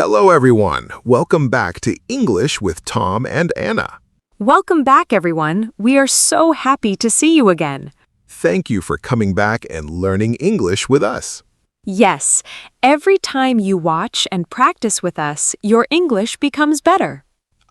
Hello, everyone. Welcome back to English with Tom and Anna. Welcome back, everyone. We are so happy to see you again. Thank you for coming back and learning English with us. Yes, every time you watch and practice with us, your English becomes better.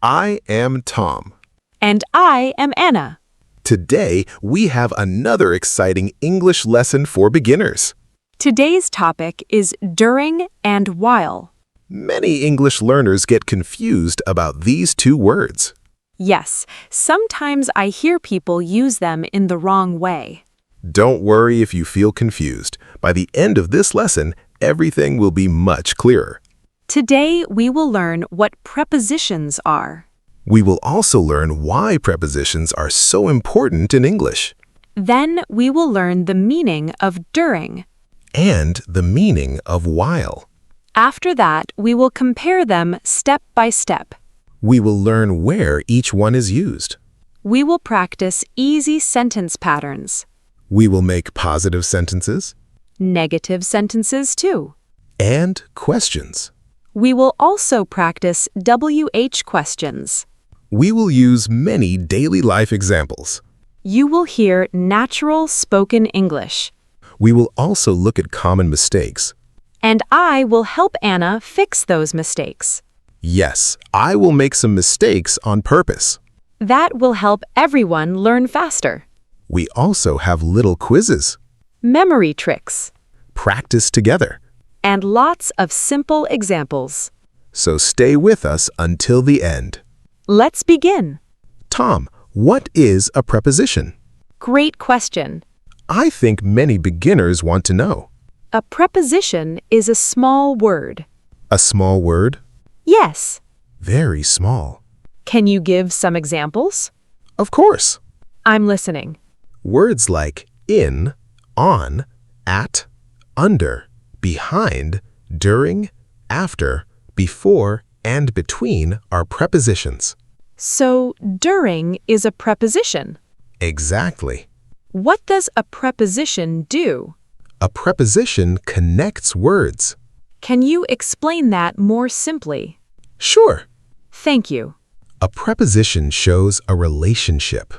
I am Tom. And I am Anna. Today, we have another exciting English lesson for beginners. Today's topic is during and while. Many English learners get confused about these two words. Yes, sometimes I hear people use them in the wrong way. Don't worry if you feel confused. By the end of this lesson, everything will be much clearer. Today, we will learn what prepositions are. We will also learn why prepositions are so important in English. Then we will learn the meaning of during. And the meaning of while. After that, we will compare them step by step. We will learn where each one is used. We will practice easy sentence patterns. We will make positive sentences Negative sentences too. and questions. We will also practice WH questions. We will use many daily life examples. You will hear natural spoken English. We will also look at common mistakes. And I will help Anna fix those mistakes. Yes, I will make some mistakes on purpose. That will help everyone learn faster. We also have little quizzes. Memory tricks. Practice together. And lots of simple examples. So stay with us until the end. Let's begin. Tom, what is a preposition? Great question. I think many beginners want to know. A preposition is a small word. A small word? Yes. Very small. Can you give some examples? Of course. I'm listening. Words like in, on, at, under, behind, during, after, before, and between are prepositions. So, during is a preposition. Exactly. What does a preposition do? A preposition connects words. Can you explain that more simply? Sure. Thank you. A preposition shows a relationship.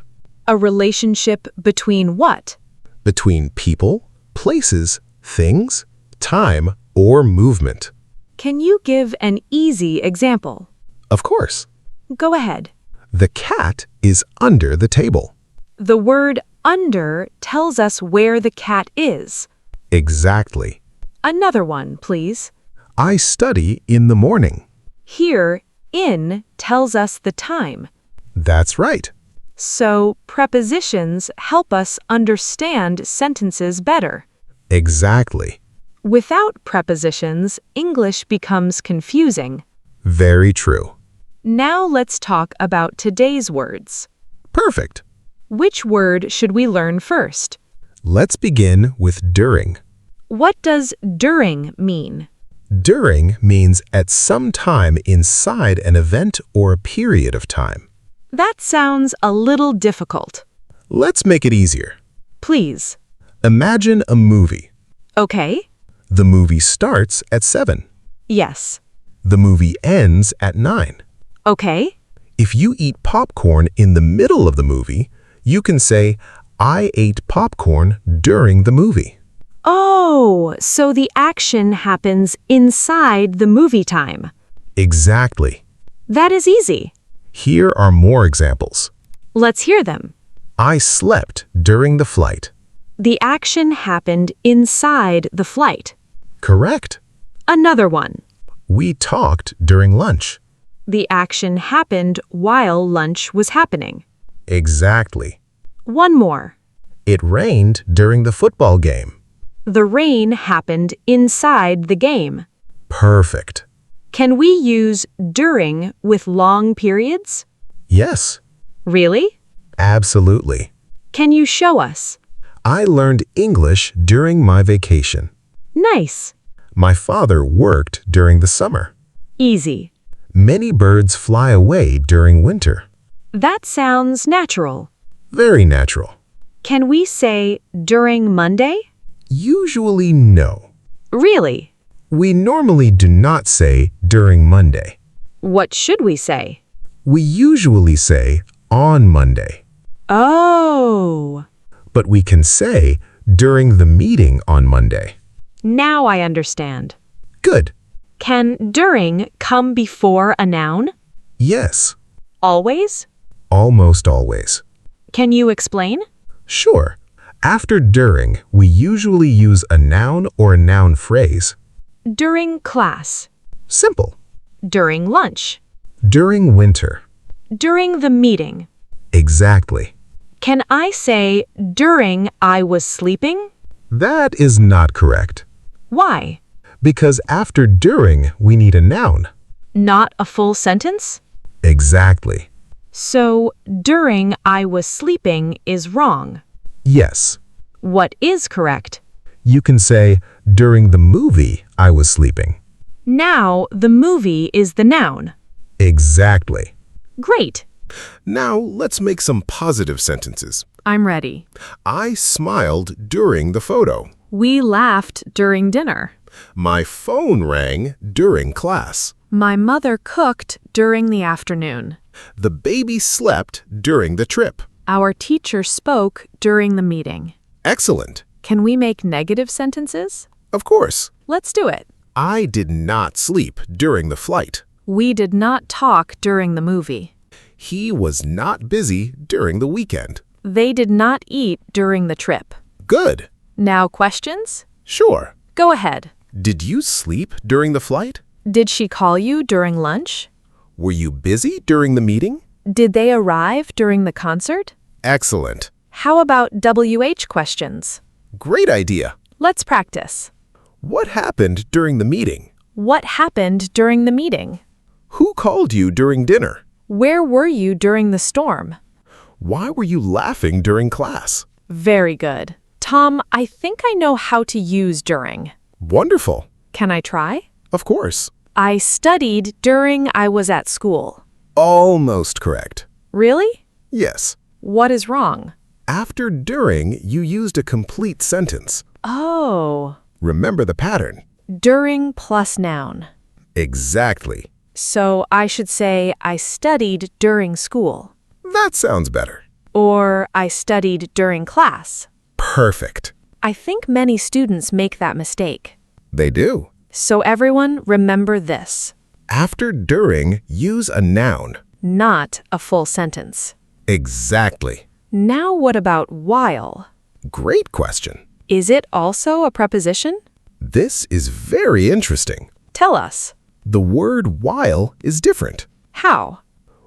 A relationship between what? Between people, places, things, time, or movement. Can you give an easy example? Of course. Go ahead. The cat is under the table. The word under tells us where the cat is. Exactly. Another one, please. I study in the morning. Here, in tells us the time. That's right. So, prepositions help us understand sentences better. Exactly. Without prepositions, English becomes confusing. Very true. Now let's talk about today's words. Perfect. Which word should we learn first? Let's begin with during. What does during mean? During means at some time inside an event or a period of time. That sounds a little difficult. Let's make it easier. Please. Imagine a movie. Okay? The movie starts at 7. Yes. The movie ends at 9. Okay? If you eat popcorn in the middle of the movie, you can say, I ate popcorn during the movie. Oh, so the action happens inside the movie time. Exactly. That is easy. Here are more examples. Let's hear them. I slept during the flight. The action happened inside the flight. Correct. Another one. We talked during lunch. The action happened while lunch was happening. Exactly. One more. It rained during the football game. The rain happened inside the game. Perfect. Can we use during with long periods? Yes. Really? Absolutely. Can you show us? I learned English during my vacation. Nice. My father worked during the summer. Easy. Many birds fly away during winter. That sounds natural. Very natural. Can we say during Monday? Usually no. Really? We normally do not say during Monday. What should we say? We usually say on Monday. Oh, But we can say during the meeting on Monday. now I understand. Good. Can during come before a noun? Yes. Always? Almost always. Can you explain? Sure. After during, we usually use a noun or a noun phrase. During class. Simple. During lunch. During winter. During the meeting. Exactly. Can I say during I was sleeping? That is not correct. Why? Because after during, we need a noun. Not a full sentence? Exactly. So, during I was sleeping is wrong. Yes. What is correct? You can say, during the movie, I was sleeping. Now, the movie is the noun. Exactly. Great. Now, let's make some positive sentences. I'm ready. I smiled during the photo. We laughed during dinner. My phone rang during class. My mother cooked during the afternoon. The baby slept during the trip. Our teacher spoke during the meeting. Excellent. Can we make negative sentences? Of course. Let's do it. I did not sleep during the flight. We did not talk during the movie. He was not busy during the weekend. They did not eat during the trip. Good. Now questions? Sure. Go ahead. Did you sleep during the flight? Did she call you during lunch? Were you busy during the meeting? Did they arrive during the concert? Excellent. How about WH questions? Great idea. Let's practice. What happened during the meeting? What happened during the meeting? Who called you during dinner? Where were you during the storm? Why were you laughing during class? Very good. Tom, I think I know how to use during. Wonderful. Can I try? Of course. I studied during I was at school. Almost correct. Really? Yes. What is wrong? After during, you used a complete sentence. Oh. Remember the pattern. During plus noun. Exactly. So I should say I studied during school. That sounds better. Or I studied during class. Perfect. I think many students make that mistake. They do. So everyone remember this. After during, use a noun. Not a full sentence. Exactly. Now what about while? Great question. Is it also a preposition? This is very interesting. Tell us. The word while is different. How?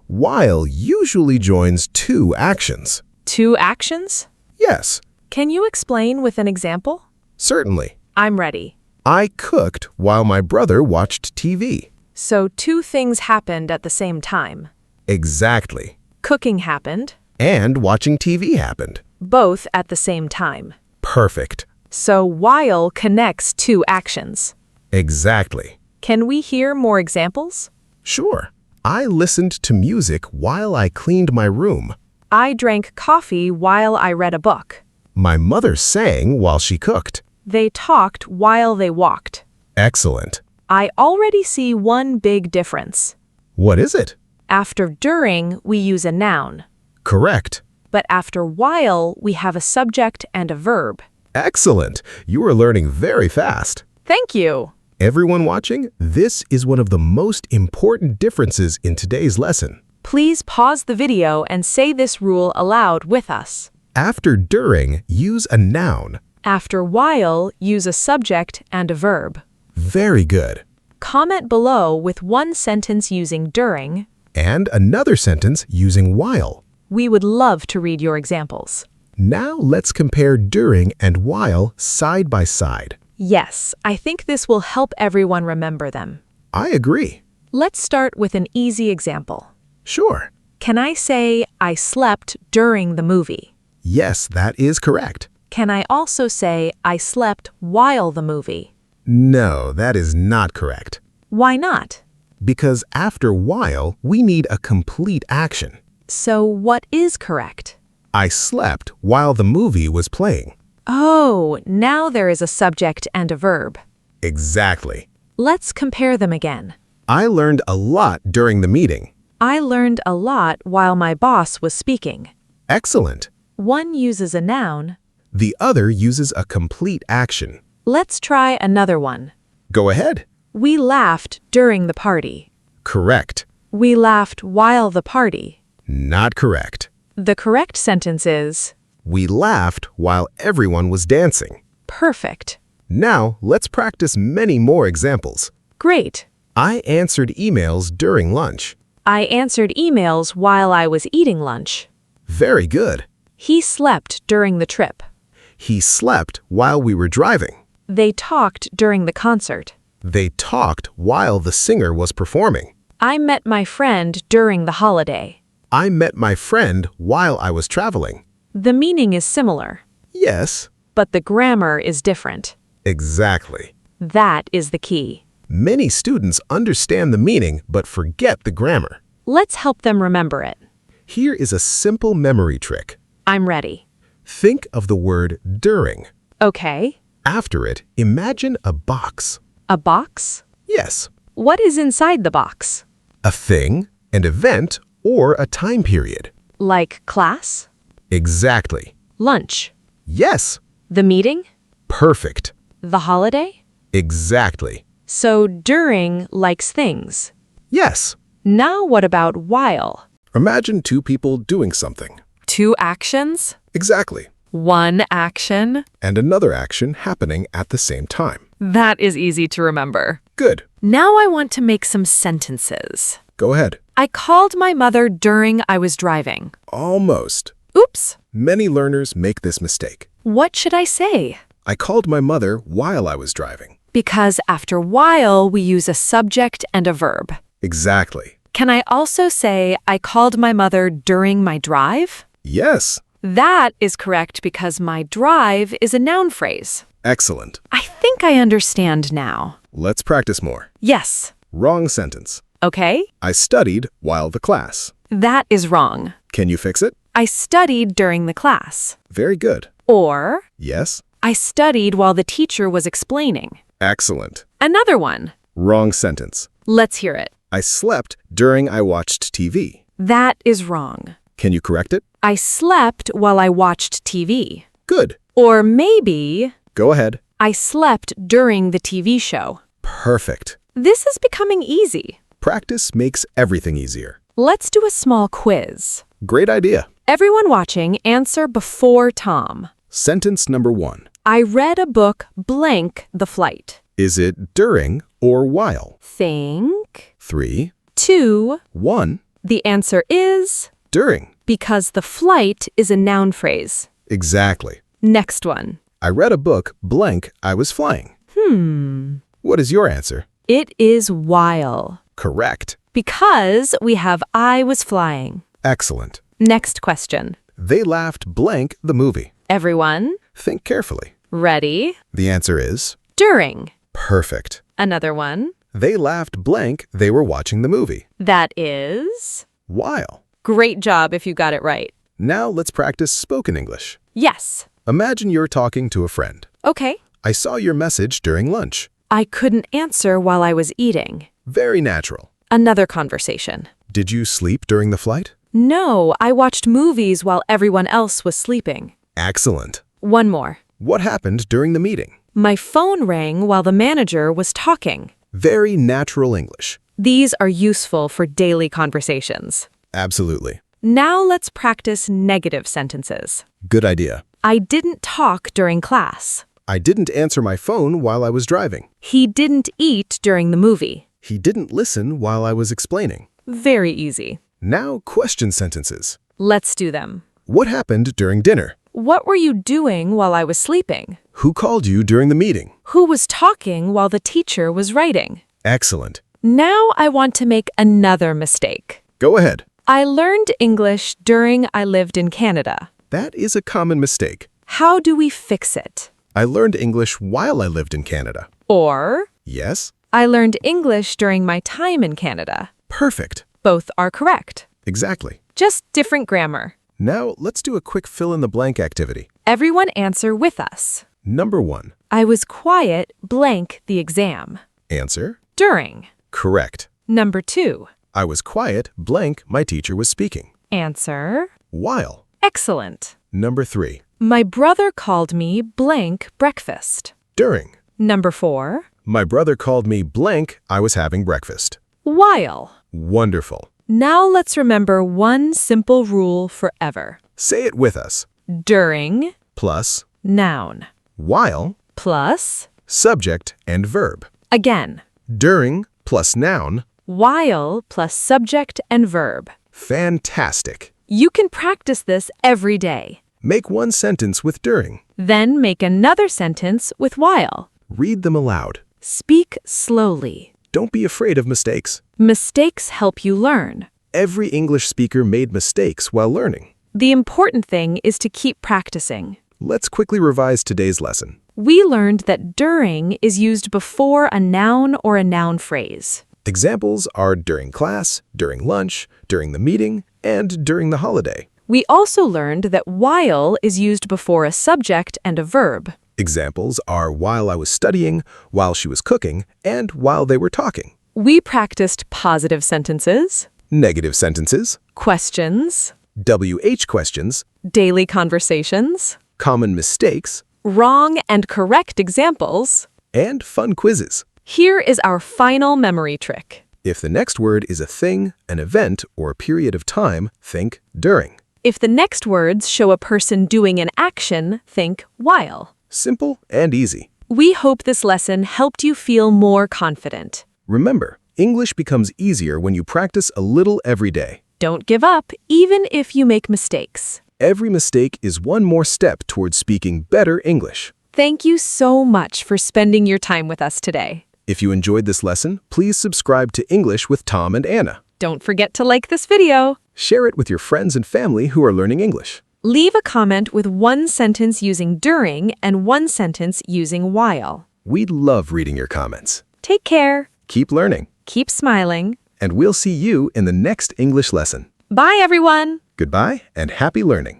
While usually joins two actions. Two actions? Yes, Can you explain with an example? certainly. I'm ready. I cooked while my brother watched TV. So two things happened at the same time. Exactly. Cooking happened, And watching TV happened. both at the same time. Perfect. So while connects two actions. Exactly. Can we hear more examples? Sure. I listened to music while I cleaned my room. I drank coffee while I read a book. My mother sang while she cooked. They talked while they walked. Excellent. I already see one big difference. What is it? After during, we use a noun. Correct. But after while, we have a subject and a verb. Excellent. You are learning very fast. Thank you. Everyone watching, this is one of the most important differences in today's lesson. Please pause the video and say this rule aloud with us. After during, use a noun. After while, use a subject and a verb. Very good. Comment below with one sentence using during. And another sentence using while. We would love to read your examples. Now let's compare during and while side by side. Yes, I think this will help everyone remember them. I agree. Let's start with an easy example. Sure. Can I say I slept during the movie? Yes, that is correct. Can I also say I slept while the movie? No, that is not correct. Why not? Because after while, we need a complete action. So what is correct? I slept while the movie was playing. Oh, now there is a subject and a verb. Exactly. Let's compare them again. I learned a lot during the meeting. I learned a lot while my boss was speaking. Excellent. One uses a noun. The other uses a complete action. Let's try another one. Go ahead. We laughed during the party. Correct. We laughed while the party. Not correct. The correct sentence is We laughed while everyone was dancing. perfect. Now, let's practice many more examples. Great. I answered emails during lunch. I answered emails while I was eating lunch. Very good. He slept during the trip. He slept while we were driving. They talked during the concert. They talked while the singer was performing. I met my friend during the holiday. I met my friend while I was traveling. The meaning is similar, Yes, but the grammar is different. exactly. That is the key. Many students understand the meaning but forget the grammar. Let's help them remember it. Here is a simple memory trick. I'm ready. Think of the word during. Okay. After it, imagine a box. A box? Yes, What is inside the box? a thing, an event, or a time period. Like class? Exactly. Lunch? Yes, The meeting? perfect. The holiday? Exactly. So during likes things. Yes. Now what about while? Imagine two people doing something. Two actions? Exactly. One action? And another action happening at the same time. That is easy to remember. Good. Now I want to make some sentences. Go ahead. I called my mother during I was driving. Almost. Oops. Many learners make this mistake. What should I say? I called my mother while I was driving. Because after while, we use a subject and a verb. Exactly. Can I also say I called my mother during my drive? Yes. That is correct because my drive is a noun phrase. Excellent. I think I understand now. Let's practice more. Yes. Wrong sentence. Okay. I studied while the class. That is wrong. Can you fix it? I studied during the class. Very good. Or, Yes. I studied while the teacher was explaining. Excellent. Another one. Wrong sentence. Let's hear it. I slept during I watched TV. That is wrong. Can you correct it? I slept while I watched TV. Good. Or maybe Go ahead. I slept during the TV show. Perfect. This is becoming easy. Practice makes everything easier. Let's do a small quiz. Great idea. Everyone watching, answer before Tom. Sentence number 1. I read a book blank the flight. Is it during or while? Think. 3, 2. 1, The answer is during. because the flight is a noun phrase. Exactly. Next one. I read a book blank I was flying. What is your answer? It is while. Correct. Because we have I was flying. Excellent. Next question. They laughed blank the movie. Everyone, Think carefully. ready? The answer is During. perfect. Another one. They laughed blank they were watching the movie. That is While. great job if you got it right. Now let's practice spoken English. Yes. Imagine you're talking to a friend. Okay. I saw your message during lunch. I couldn't answer while I was eating. Very natural. Another conversation. Did you sleep during the flight? No, I watched movies while everyone else was sleeping. Excellent. One more. What happened during the meeting? My phone rang while the manager was talking. Very natural English. These are useful for daily conversations. Absolutely. Now let's practice negative sentences. Good idea. I didn't talk during class. I didn't answer my phone while I was driving. He didn't eat during the movie. He didn't listen while I was explaining. Very easy. Now question sentences. Let's do them. What happened during dinner? What were you doing while I was sleeping? Who called you during the meeting? Who was talking while the teacher was writing? Excellent. Now I want to make another mistake. Go ahead. I learned English during I lived in Canada. That is a common mistake. How do we fix it? I learned English while I lived in Canada. Or, Yes? I learned English during my time in Canada. Perfect. Both are correct. Exactly. Just different grammar. Now let's do a quick fill-in-the-blank activity. Everyone answer with us. Number 1. I was quiet blank the exam. Answer. During. Correct. Number 2. I was quiet, blank, my teacher was speaking. Answer. While. Excellent. Number 3. My brother called me blank breakfast. During. Number 4. My brother called me blank, I was having breakfast. While. Wonderful. Now let's remember one simple rule forever. Say it with us. During, Plus, noun, while, plus, subject and verb. again, During plus noun. while plus subject and verb. Fantastic. You can practice this every day. Make one sentence with during. Then make another sentence with while. Read them aloud. Speak slowly. Don't be afraid of mistakes. Mistakes help you learn. Every English speaker made mistakes while learning. The important thing is to keep practicing. Let's quickly revise today's lesson. We learned that during is used before a noun or a noun phrase. Examples are during class, during lunch, during the meeting, and during the holiday. We also learned that while is used before a subject and a verb. Examples are while I was studying, while she was cooking, and while they were talking. We practiced positive sentences, Negative sentences, questions, WH questions, daily conversations, common mistakes, wrong and correct examples. and fun quizzes. Here is our final memory trick. If the next word is a thing, an event, or a period of time, think during. If the next words show a person doing an action, think while. Simple and easy. We hope this lesson helped you feel more confident. Remember, English becomes easier when you practice a little every day. Don't give up, even if you make mistakes. Every mistake is one more step towards speaking better English. Thank you so much for spending your time with us today. If you enjoyed this lesson, please subscribe to English with Tom and Anna. Don't forget to like this video. Share it with your friends and family who are learning English. Leave a comment with one sentence using during and one sentence using while. We'd love reading your comments. Take care, Keep learning, keep smiling. and we'll see you in the next English lesson. Bye, everyone! Goodbye and happy learning.